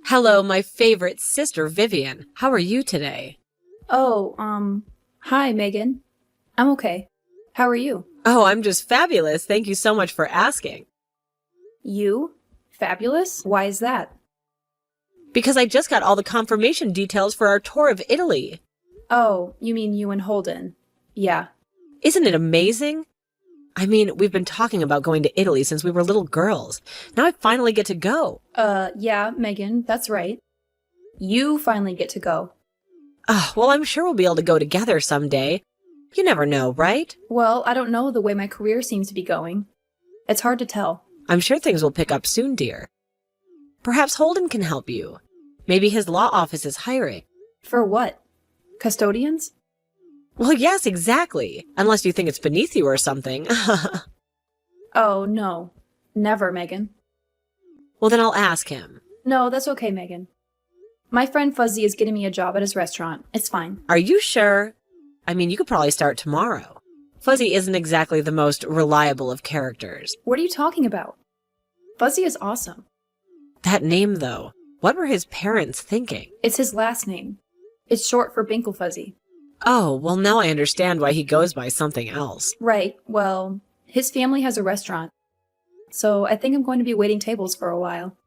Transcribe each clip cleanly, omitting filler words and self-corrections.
Hello, my favorite sister, Vivian. How are you today? Hi, Megan. I'm okay. How are you? Oh, I'm just fabulous. Thank you so much for asking. You? Fabulous? Why is that? Because I just got all the confirmation details for our tour of Italy. Oh, you mean you and Holden. Yeah. Isn't it amazing? I mean, we've been talking about going to Italy since we were little girls. Now I finally get to go. Yeah, Megan, that's right. You finally get to go. Well, I'm sure we'll be able to go together someday. You never know, right? Well, I don't know the way my career seems to be going. It's hard to tell. I'm sure things will pick up soon, dear. Perhaps Holden can help you. Maybe his law office is hiring. For what? Custodians? Well, yes, exactly. Unless you think it's beneath you or something. Oh, no. Never, Megan. Well, then I'll ask him. No, that's okay, Megan. My friend Fuzzy is getting me a job at his restaurant. It's fine. Are you sure? I mean, you could probably start tomorrow. Fuzzy isn't exactly the most reliable of characters. What are you talking about? Fuzzy is awesome. That name, though. What were his parents thinking? It's his last name. It's short for Binkle Fuzzy. Oh, well, now I understand why he goes by something else. Right, well, his family has a restaurant. So I think I'm going to be waiting tables for a while.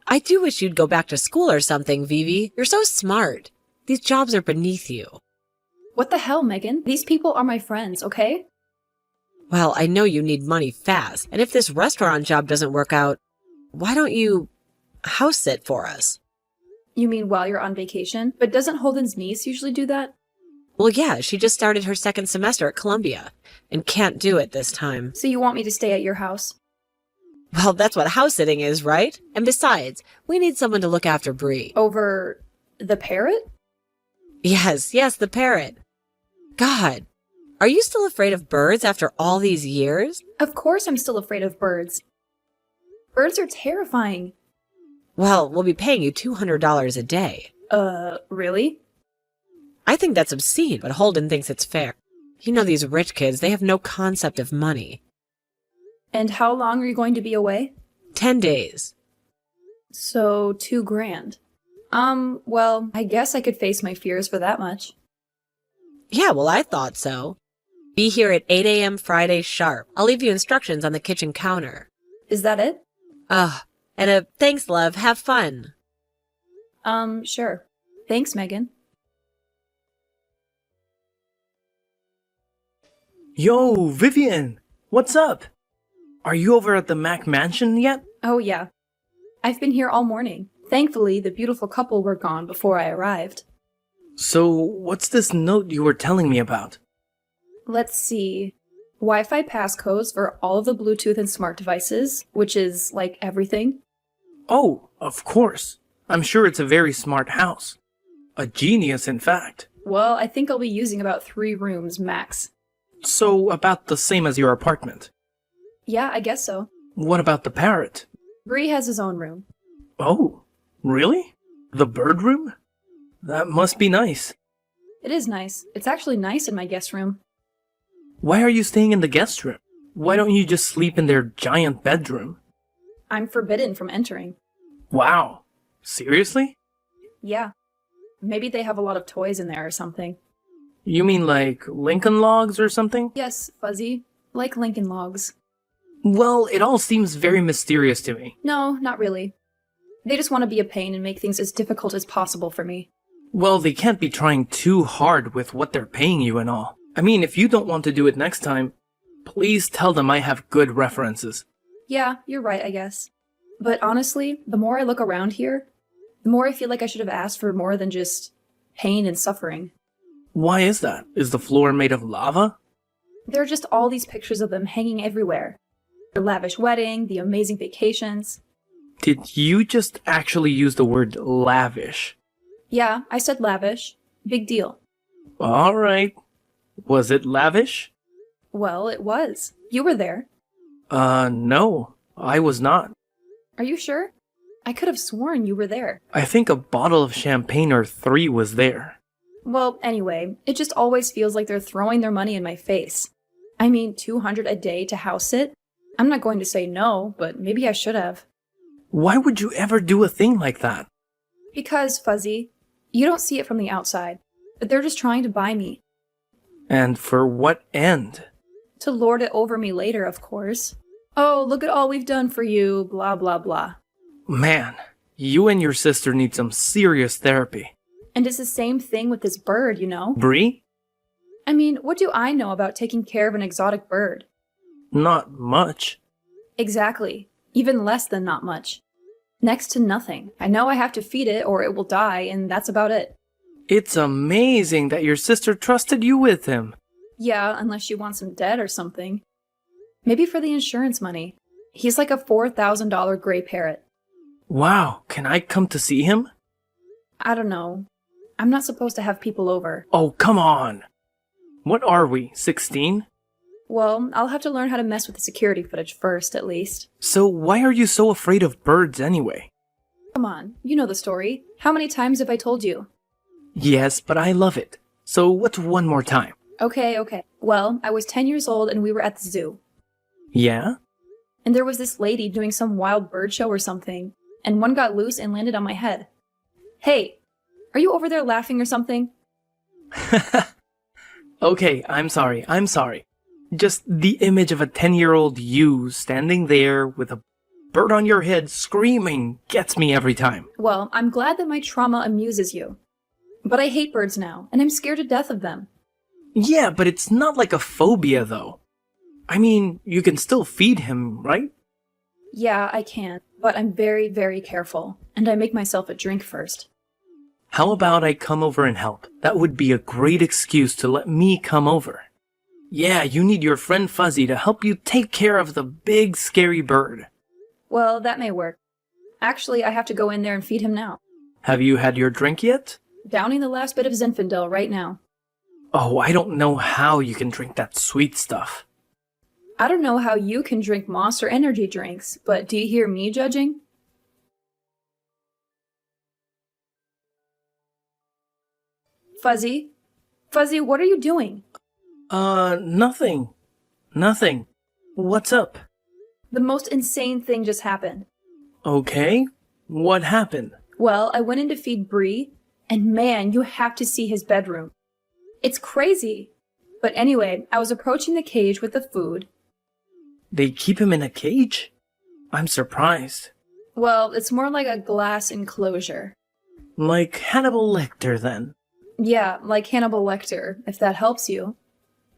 I do wish you'd go back to school or something, Vivi. You're so smart. These jobs are beneath you. What the hell, Megan? These people are my friends, okay? Well, I know you need money fast, and if this restaurant job doesn't work out, why don't you house sit for us? You mean while you're on vacation? But doesn't Holden's niece usually do that? Well, yeah, she just started her second semester at Columbia and can't do it this time. So you want me to stay at your house? Well, that's what house sitting is, right? And besides, we need someone to look after Bree. Over the parrot? Yes, the parrot. God, are you still afraid of birds after all these years? Of course I'm still afraid of birds. Birds are terrifying. Well, we'll be paying you $200 a day. Really? I think that's obscene, but Holden thinks it's fair. You know these rich kids, they have no concept of money. And how long are you going to be away? 10 days. So, $2,000. Well, I guess I could face my fears for that much. Yeah, well, I thought so. Be here at 8 a.m. Friday sharp. I'll leave you instructions on the kitchen counter. Is that it? And a thanks, love. Have fun. Sure. Thanks, Megan. Yo, Vivian! What's up? Are you over at the Mac Mansion yet? Oh, yeah. I've been here all morning. Thankfully, the beautiful couple were gone before I arrived. So, what's this note you were telling me about? Let's see. Wi-Fi passcodes for all of the Bluetooth and smart devices, which is, like, everything. Oh, of course. I'm sure it's a very smart house. A genius, in fact. Well, I think I'll be using about 3 rooms max. So, about the same as your apartment. Yeah, I guess so. What about the parrot? Bree has his own room. Oh, really? The bird room? That must be nice. It is nice. It's actually nice in my guest room. Why are you staying in the guest room? Why don't you just sleep in their giant bedroom? I'm forbidden from entering. Wow. Seriously? Yeah. Maybe they have a lot of toys in there or something. You mean like Lincoln Logs or something? Yes, Fuzzy. Like Lincoln Logs. Well, it all seems very mysterious to me. No, not really. They just want to be a pain and make things as difficult as possible for me. Well, they can't be trying too hard with what they're paying you and all. I mean, if you don't want to do it next time, please tell them I have good references. Yeah, you're right, I guess. But honestly, the more I look around here, the more I feel like I should have asked for more than just pain and suffering. Why is that? Is the floor made of lava? There are just all these pictures of them hanging everywhere. The lavish wedding, the amazing vacations. Did you just actually use the word lavish? Yeah, I said lavish. Big deal. Alright. Was it lavish? Well, it was. You were there. No. I was not. Are you sure? I could have sworn you were there. I think a bottle of champagne or 3 was there. Well, anyway, it just always feels like they're throwing their money in my face. I mean, $200 a day to house sit? I'm not going to say no, but maybe I should have. Why would you ever do a thing like that? Because, Fuzzy, you don't see it from the outside, but they're just trying to buy me. And for what end? To lord it over me later, of course. Oh, look at all we've done for you, blah blah blah. Man, you and your sister need some serious therapy. And it's the same thing with this bird, you know? Bree? I mean, what do I know about taking care of an exotic bird? Not much. Exactly. Even less than not much. Next to nothing. I know I have to feed it or it will die, and that's about it. It's amazing that your sister trusted you with him. Yeah, unless she wants him dead or something. Maybe for the insurance money. He's like a $4,000 gray parrot. Wow, can I come to see him? I don't know. I'm not supposed to have people over. Oh, come on. What are we, 16? Well, I'll have to learn how to mess with the security footage first, at least. So why are you so afraid of birds anyway? Come on, you know the story. How many times have I told you? Yes, but I love it. So what's one more time? Okay. Well, I was 10 years old and we were at the zoo. Yeah? And there was this lady doing some wild bird show or something, and one got loose and landed on my head. Hey, are you over there laughing or something? Okay, I'm sorry. Just the image of a 10-year-old you standing there with a bird on your head screaming gets me every time. Well, I'm glad that my trauma amuses you. But I hate birds now, and I'm scared to death of them. Yeah, but it's not like a phobia, though. I mean, you can still feed him, right? Yeah, I can, but I'm very, very careful, and I make myself a drink first. How about I come over and help? That would be a great excuse to let me come over. Yeah, you need your friend Fuzzy to help you take care of the big, scary bird. Well, that may work. Actually, I have to go in there and feed him now. Have you had your drink yet? Downing the last bit of Zinfandel right now. Oh, I don't know how you can drink that sweet stuff. I don't know how you can drink Monster Energy drinks, but do you hear me judging? Fuzzy? Fuzzy, what are you doing? Nothing. Nothing. What's up? The most insane thing just happened. Okay. What happened? Well, I went in to feed Bree, and man, you have to see his bedroom. It's crazy. But anyway, I was approaching the cage with the food. They keep him in a cage? I'm surprised. Well, it's more like a glass enclosure. Like Hannibal Lecter, then. Yeah, like Hannibal Lecter, if that helps you.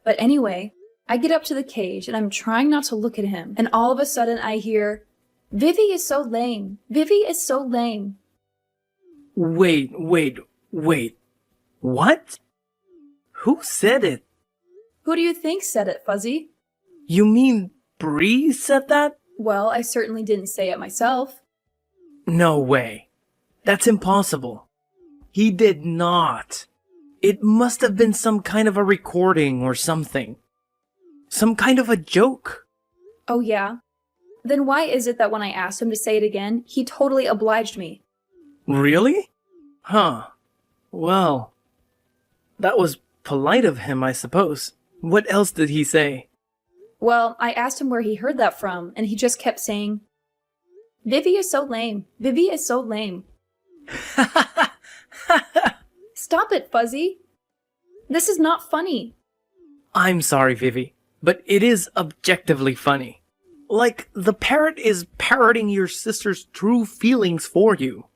But anyway, I get up to the cage and I'm trying not to look at him, and all of a sudden I hear, "Vivi is so lame. Vivi is so lame." Wait. What? Who said it? Who do you think said it, Fuzzy? You mean Bree said that? Well, I certainly didn't say it myself. No way. That's impossible. He did not. It must have been some kind of a recording or something. Some kind of a joke. Oh yeah? Then why is it that when I asked him to say it again, he totally obliged me? Really? Huh. Well, that was polite of him, I suppose. What else did he say? Well, I asked him where he heard that from, and he just kept saying, "Vivi is so lame. Vivi is so lame." Stop it, Fuzzy. This is not funny. I'm sorry, Vivi, but it is objectively funny. Like, the parrot is parroting your sister's true feelings for you.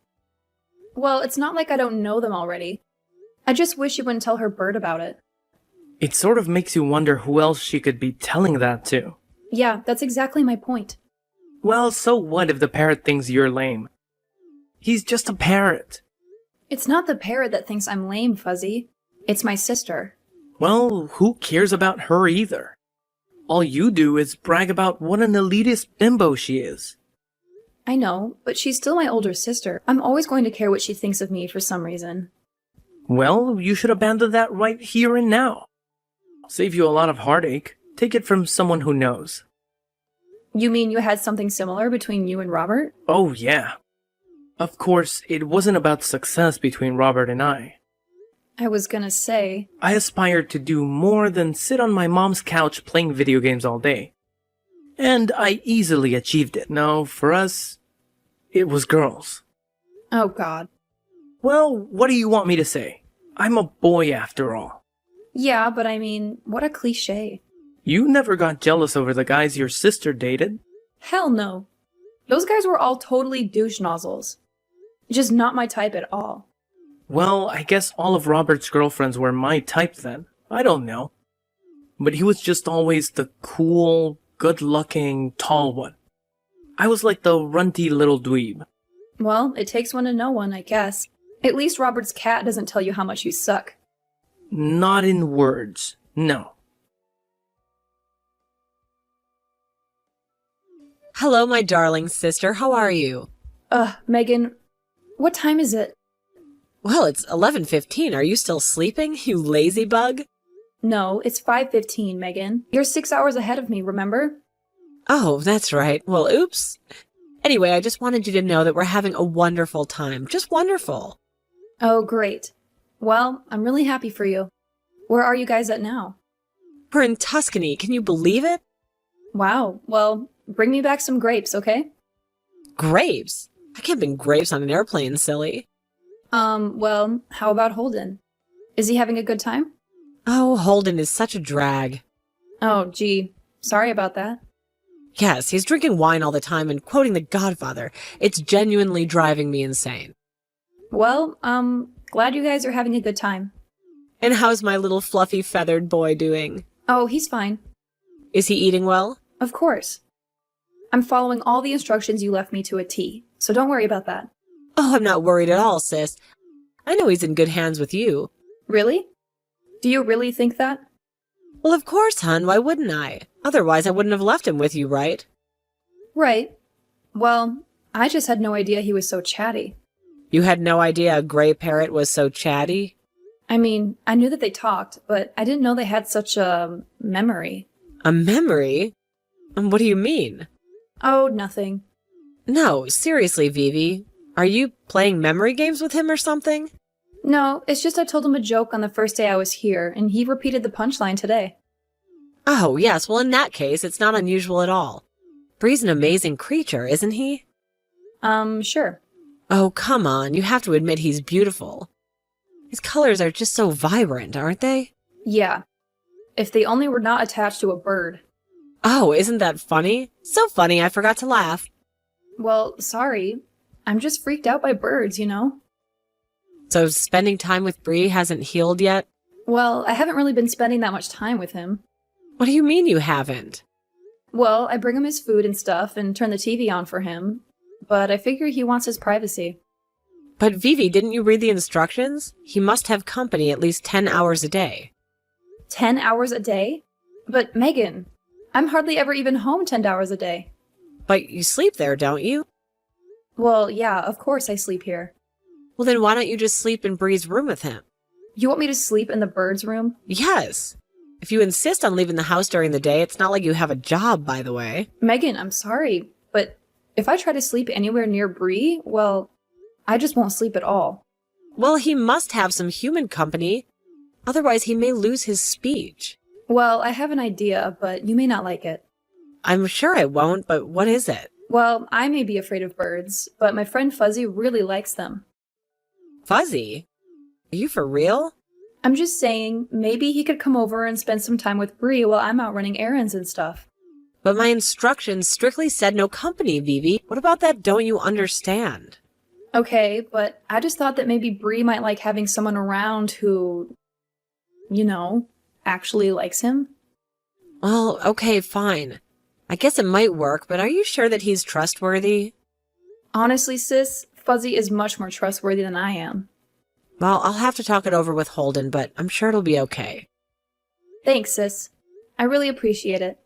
Well, it's not like I don't know them already. I just wish you wouldn't tell her bird about it. It sort of makes you wonder who else she could be telling that to. Yeah, that's exactly my point. Well, so what if the parrot thinks you're lame? He's just a parrot. It's not the parrot that thinks I'm lame, Fuzzy. It's my sister. Well, who cares about her either? All you do is brag about what an elitist bimbo she is. I know, but she's still my older sister. I'm always going to care what she thinks of me for some reason. Well, you should abandon that right here and now. Save you a lot of heartache. Take it from someone who knows. You mean you had something similar between you and Robert? Oh, yeah. Of course, it wasn't about success between Robert and I. I was gonna say... I aspired to do more than sit on my mom's couch playing video games all day. And I easily achieved it. No, for us, it was girls. Oh god. Well, what do you want me to say? I'm a boy after all. Yeah, but I mean, what a cliche. You never got jealous over the guys your sister dated. Hell no. Those guys were all totally douche nozzles. Just not my type at all. Well, I guess all of Robert's girlfriends were my type then. I don't know. But he was just always the cool, good-looking, tall one. I was like the runty little dweeb. Well, it takes one to know one, I guess. At least Robert's cat doesn't tell you how much you suck. Not in words, no. Hello, my darling sister. How are you? Megan, what time is it? Well, it's 11:15. Are you still sleeping, you lazy bug? No, it's 5:15, Megan. You're 6 hours ahead of me, remember? Oh, that's right. Well, oops. Anyway, I just wanted you to know that we're having a wonderful time. Just wonderful. Oh, great. Well, I'm really happy for you. Where are you guys at now? We're in Tuscany. Can you believe it? Wow, well, bring me back some grapes, okay? Grapes? I can't bring grapes on an airplane, silly. Well, how about Holden? Is he having a good time? Oh, Holden is such a drag. Oh, gee. Sorry about that. Yes, he's drinking wine all the time and quoting The Godfather. It's genuinely driving me insane. Well, glad you guys are having a good time. And how's my little fluffy feathered boy doing? Oh, he's fine. Is he eating well? Of course. I'm following all the instructions you left me to a T, so don't worry about that. Oh, I'm not worried at all, sis. I know he's in good hands with you. Really? Do you really think that? Well, of course, hon. Why wouldn't I? Otherwise, I wouldn't have left him with you, right? Right. Well, I just had no idea he was so chatty. You had no idea a gray parrot was so chatty? I mean, I knew that they talked, but I didn't know they had such a memory. A memory? What do you mean? Oh, nothing. No, seriously, Vivi. Are you playing memory games with him or something? No, it's just I told him a joke on the first day I was here, and he repeated the punchline today. Oh, yes. Well, in that case, it's not unusual at all. Bree's an amazing creature, isn't he? Sure. Oh, come on. You have to admit he's beautiful. His colors are just so vibrant, aren't they? Yeah. If they only were not attached to a bird. Oh, isn't that funny? So funny, I forgot to laugh. Well, sorry. I'm just freaked out by birds, you know? So spending time with Bree hasn't healed yet? Well, I haven't really been spending that much time with him. What do you mean you haven't? Well, I bring him his food and stuff and turn the TV on for him, but I figure he wants his privacy. But Vivi, didn't you read the instructions? He must have company at least 10 hours a day. 10 hours a day? But Megan, I'm hardly ever even home 10 hours a day. But you sleep there, don't you? Well, yeah, of course I sleep here. Well, then why don't you just sleep in Bree's room with him? You want me to sleep in the bird's room? Yes. If you insist on leaving the house during the day, it's not like you have a job, by the way. Megan, I'm sorry, but if I try to sleep anywhere near Bree, well, I just won't sleep at all. Well, he must have some human company. Otherwise, he may lose his speech. Well, I have an idea, but you may not like it. I'm sure I won't, but what is it? Well, I may be afraid of birds, but my friend Fuzzy really likes them. Fuzzy? Are you for real? I'm just saying, maybe he could come over and spend some time with Bree while I'm out running errands and stuff. But my instructions strictly said no company, Vivi. What about that don't you understand? Okay, but I just thought that maybe Bree might like having someone around who, you know, actually likes him. Well, okay, fine. I guess it might work, but are you sure that he's trustworthy? Honestly, sis, Fuzzy is much more trustworthy than I am. Well, I'll have to talk it over with Holden, but I'm sure it'll be okay. Thanks, sis. I really appreciate it.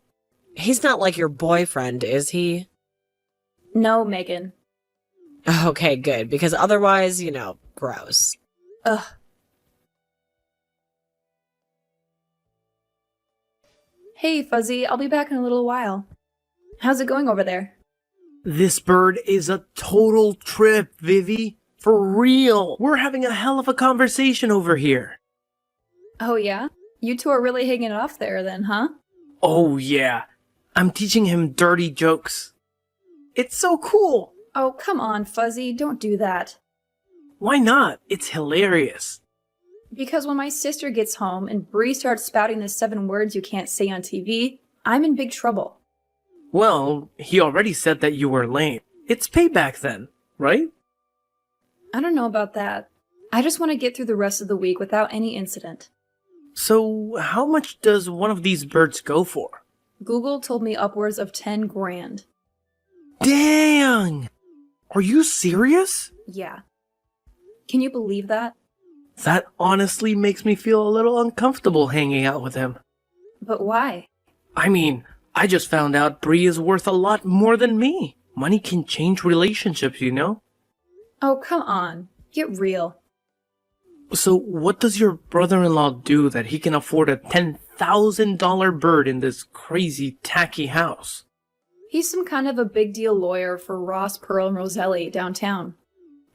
He's not like your boyfriend, is he? No, Megan. Okay, good, because otherwise, you know, gross. Ugh. Hey, Fuzzy, I'll be back in a little while. How's it going over there? This bird is a total trip, Vivi. For real. We're having a hell of a conversation over here. Oh, yeah? You two are really hanging it off there then, huh? Oh, yeah. I'm teaching him dirty jokes. It's so cool. Oh, come on, Fuzzy, don't do that. Why not? It's hilarious. Because when my sister gets home and Bree starts spouting the 7 words you can't say on TV, I'm in big trouble. Well, he already said that you were lame. It's payback then, right? I don't know about that. I just want to get through the rest of the week without any incident. So, how much does one of these birds go for? Google told me upwards of 10 grand. Dang! Are you serious? Yeah. Can you believe that? That honestly makes me feel a little uncomfortable hanging out with him. But why? I mean, I just found out Bree is worth a lot more than me. Money can change relationships, you know? Oh, come on. Get real. So what does your brother-in-law do that he can afford a $10,000 bird in this crazy, tacky house? He's some kind of a big deal lawyer for Ross, Pearl, and Roselli downtown.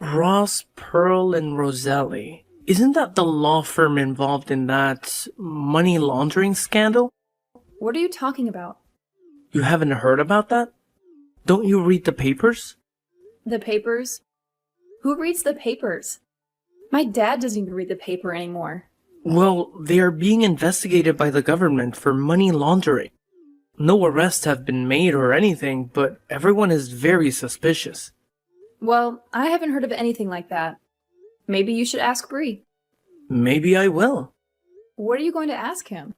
Ross, Pearl, and Roselli. Isn't that the law firm involved in that money laundering scandal? What are you talking about? You haven't heard about that? Don't you read the papers? The papers? Who reads the papers? My dad doesn't even read the paper anymore. Well, they are being investigated by the government for money laundering. No arrests have been made or anything, but everyone is very suspicious. Well, I haven't heard of anything like that. Maybe you should ask Bree. Maybe I will. What are you going to ask him?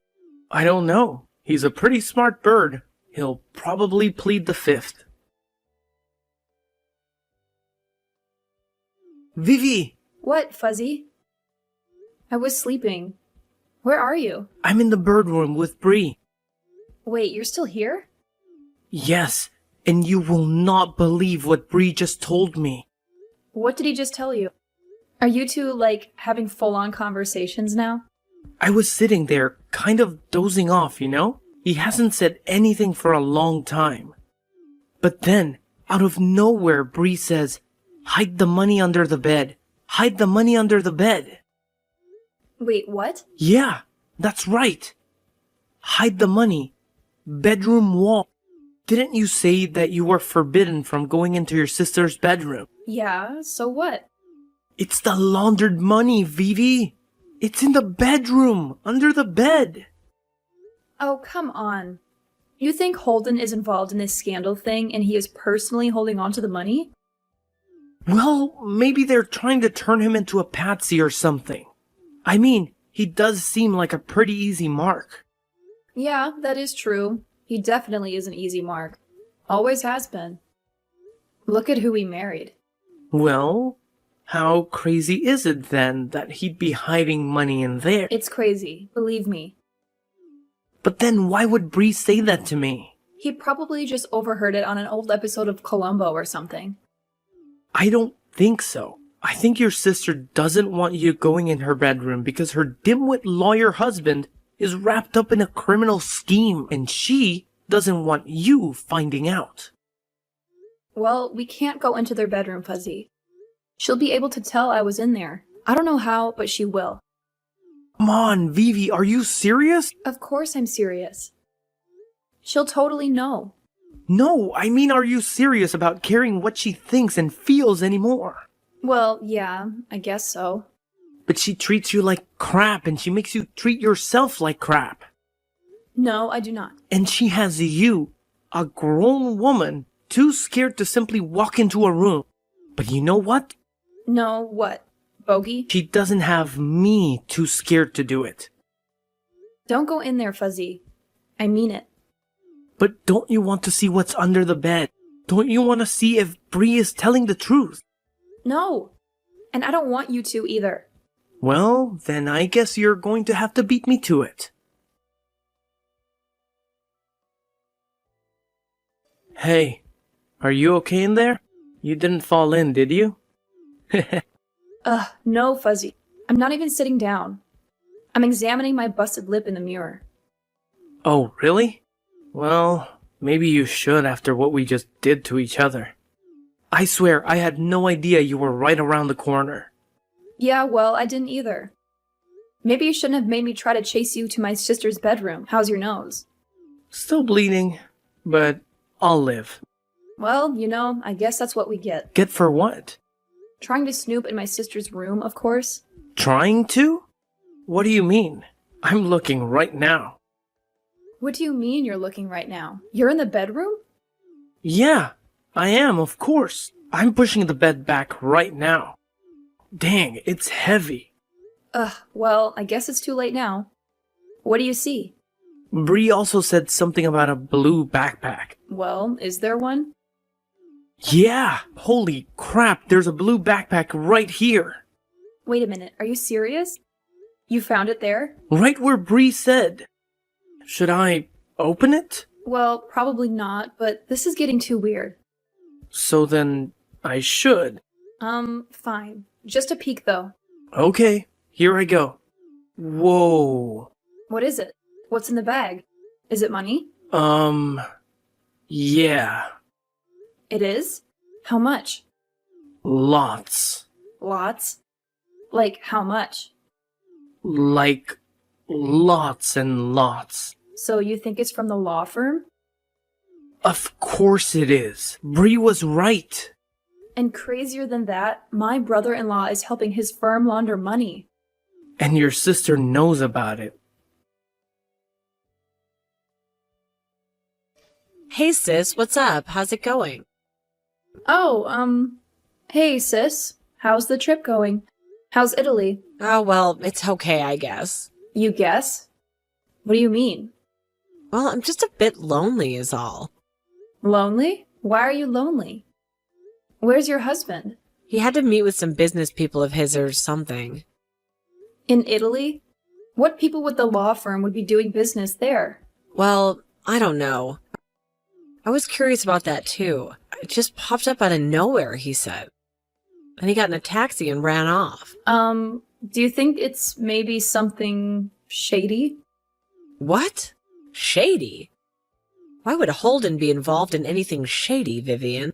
I don't know. He's a pretty smart bird. He'll probably plead the fifth. Vivi! What, Fuzzy? I was sleeping. Where are you? I'm in the bird room with Bree. Wait, you're still here? Yes, and you will not believe what Bree just told me. What did he just tell you? Are you two, like, having full-on conversations now? I was sitting there, kind of dozing off, you know? He hasn't said anything for a long time. But then, out of nowhere, Bree says, "Hide the money under the bed. Hide the money under the bed." Wait, what? Yeah, that's right. Hide the money. Bedroom wall. Didn't you say that you were forbidden from going into your sister's bedroom? Yeah, so what? It's the laundered money, Vivi. It's in the bedroom, under the bed. Oh, come on. You think Holden is involved in this scandal thing and he is personally holding on to the money? Well, maybe they're trying to turn him into a patsy or something. I mean, he does seem like a pretty easy mark. Yeah, that is true. He definitely is an easy mark. Always has been. Look at who he married. Well, how crazy is it then that he'd be hiding money in there? It's crazy, believe me. But then why would Bree say that to me? He probably just overheard it on an old episode of Columbo or something. I don't think so. I think your sister doesn't want you going in her bedroom because her dimwit lawyer husband is wrapped up in a criminal scheme and she doesn't want you finding out. Well, we can't go into their bedroom, Fuzzy. She'll be able to tell I was in there. I don't know how, but she will. Come on, Vivi, are you serious? Of course I'm serious. She'll totally know. No, I mean, are you serious about caring what she thinks and feels anymore? Well, yeah, I guess so. But she treats you like crap and she makes you treat yourself like crap. No, I do not. And she has you, a grown woman, too scared to simply walk into a room. But you know what? No, what? Bogey? She doesn't have me too scared to do it. Don't go in there, Fuzzy. I mean it. But don't you want to see what's under the bed? Don't you want to see if Bree is telling the truth? No. And I don't want you to either. Well, then I guess you're going to have to beat me to it. Hey, are you okay in there? You didn't fall in, did you? Ugh, no, Fuzzy. I'm not even sitting down. I'm examining my busted lip in the mirror. Oh, really? Well, maybe you should after what we just did to each other. I swear, I had no idea you were right around the corner. Yeah, well, I didn't either. Maybe you shouldn't have made me try to chase you to my sister's bedroom. How's your nose? Still bleeding, but I'll live. Well, you know, I guess that's what we get. Get for what? Trying to snoop in my sister's room, of course. Trying to? What do you mean? I'm looking right now. What do you mean you're looking right now? You're in the bedroom? Yeah, I am, of course. I'm pushing the bed back right now. Dang, it's heavy. Well, I guess it's too late now. What do you see? Bree also said something about a blue backpack. Well, is there one? Yeah! Holy crap, there's a blue backpack right here. Wait a minute, are you serious? You found it there? Right where Bree said. Should I open it? Well, probably not, but this is getting too weird. So then I should. Fine. Just a peek, though. Okay, here I go. Whoa. What is it? What's in the bag? Is it money? Yeah. It is? How much? Lots. Lots? Like, how much? Like, lots and lots. So you think it's from the law firm? Of course it is. Bree was right. And crazier than that, my brother-in-law is helping his firm launder money. And your sister knows about it. Hey sis, what's up? How's it going? Oh, hey sis. How's the trip going? How's Italy? Oh, well, it's okay, I guess. You guess? What do you mean? Well, I'm just a bit lonely is all. Lonely? Why are you lonely? Where's your husband? He had to meet with some business people of his or something. In Italy? What people with the law firm would be doing business there? Well, I don't know. I was curious about that too. It just popped up out of nowhere, he said. And he got in a taxi and ran off. Do you think it's maybe something shady? What? Shady? Why would Holden be involved in anything shady, Vivian?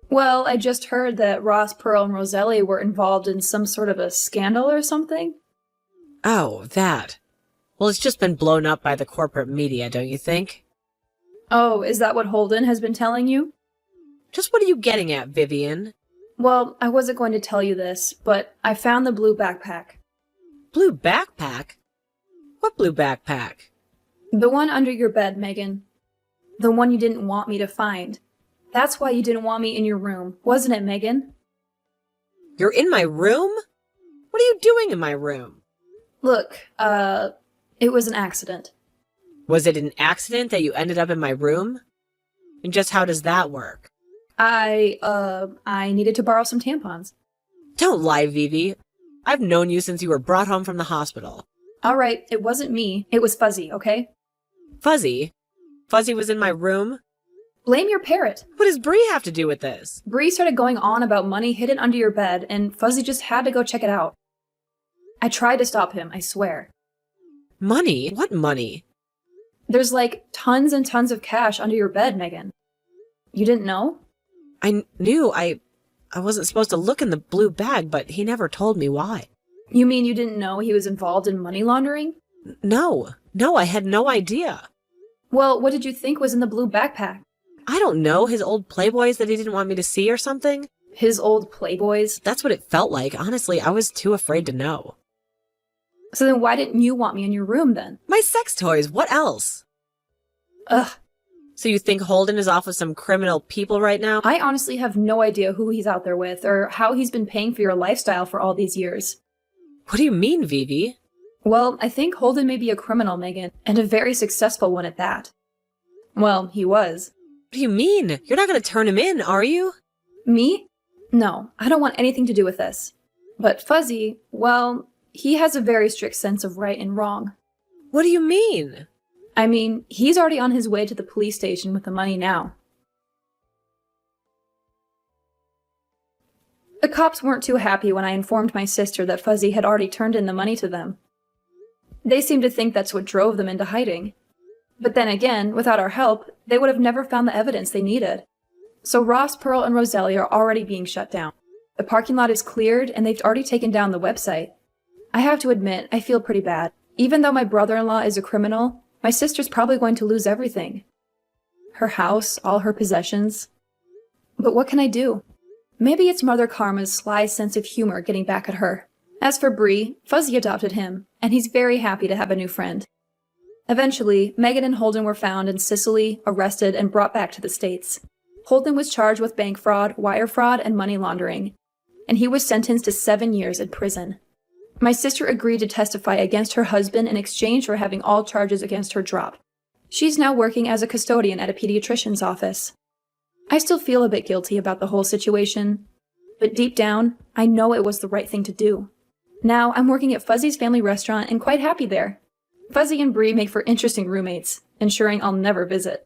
Well, I just heard that Ross, Pearl, and Roselli were involved in some sort of a scandal or something. Oh, that. Well, it's just been blown up by the corporate media, don't you think? Oh, is that what Holden has been telling you? Just what are you getting at, Vivian? Well, I wasn't going to tell you this, but I found the blue backpack. Blue backpack? What blue backpack? The one under your bed, Megan. The one you didn't want me to find. That's why you didn't want me in your room, wasn't it, Megan? You're in my room? What are you doing in my room? Look, it was an accident. Was it an accident that you ended up in my room? And just how does that work? I needed to borrow some tampons. Don't lie, Vivi. I've known you since you were brought home from the hospital. All right, it wasn't me. It was Fuzzy, okay? Fuzzy? Fuzzy was in my room? Blame your parrot. What does Bree have to do with this? Bree started going on about money hidden under your bed, and Fuzzy just had to go check it out. I tried to stop him, I swear. Money? What money? There's like tons and tons of cash under your bed, Megan. You didn't know? I knew I wasn't supposed to look in the blue bag, but he never told me why. You mean you didn't know he was involved in money laundering? No, I had no idea. Well, what did you think was in the blue backpack? I don't know, his old Playboys that he didn't want me to see or something? His old Playboys? That's what it felt like. Honestly, I was too afraid to know. So then why didn't you want me in your room then? My sex toys, what else? Ugh. So you think Holden is off with some criminal people right now? I honestly have no idea who he's out there with or how he's been paying for your lifestyle for all these years. What do you mean, Vivi? Well, I think Holden may be a criminal, Megan, and a very successful one at that. Well, he was. What do you mean? You're not going to turn him in, are you? Me? No, I don't want anything to do with this. But Fuzzy, well, he has a very strict sense of right and wrong. What do you mean? I mean, he's already on his way to the police station with the money now. The cops weren't too happy when I informed my sister that Fuzzy had already turned in the money to them. They seemed to think that's what drove them into hiding. But then again, without our help, they would have never found the evidence they needed. So Ross, Pearl, and Roselli are already being shut down. The parking lot is cleared, and they've already taken down the website. I have to admit, I feel pretty bad. Even though my brother-in-law is a criminal, my sister's probably going to lose everything. Her house, all her possessions. But what can I do? Maybe it's Mother Karma's sly sense of humor getting back at her. As for Bree, Fuzzy adopted him, and he's very happy to have a new friend. Eventually, Megan and Holden were found in Sicily, arrested, and brought back to the States. Holden was charged with bank fraud, wire fraud, and money laundering, and he was sentenced to 7 years in prison. My sister agreed to testify against her husband in exchange for having all charges against her dropped. She's now working as a custodian at a pediatrician's office. I still feel a bit guilty about the whole situation, but deep down, I know it was the right thing to do. Now, I'm working at Fuzzy's family restaurant and quite happy there. Fuzzy and Bree make for interesting roommates, ensuring I'll never visit.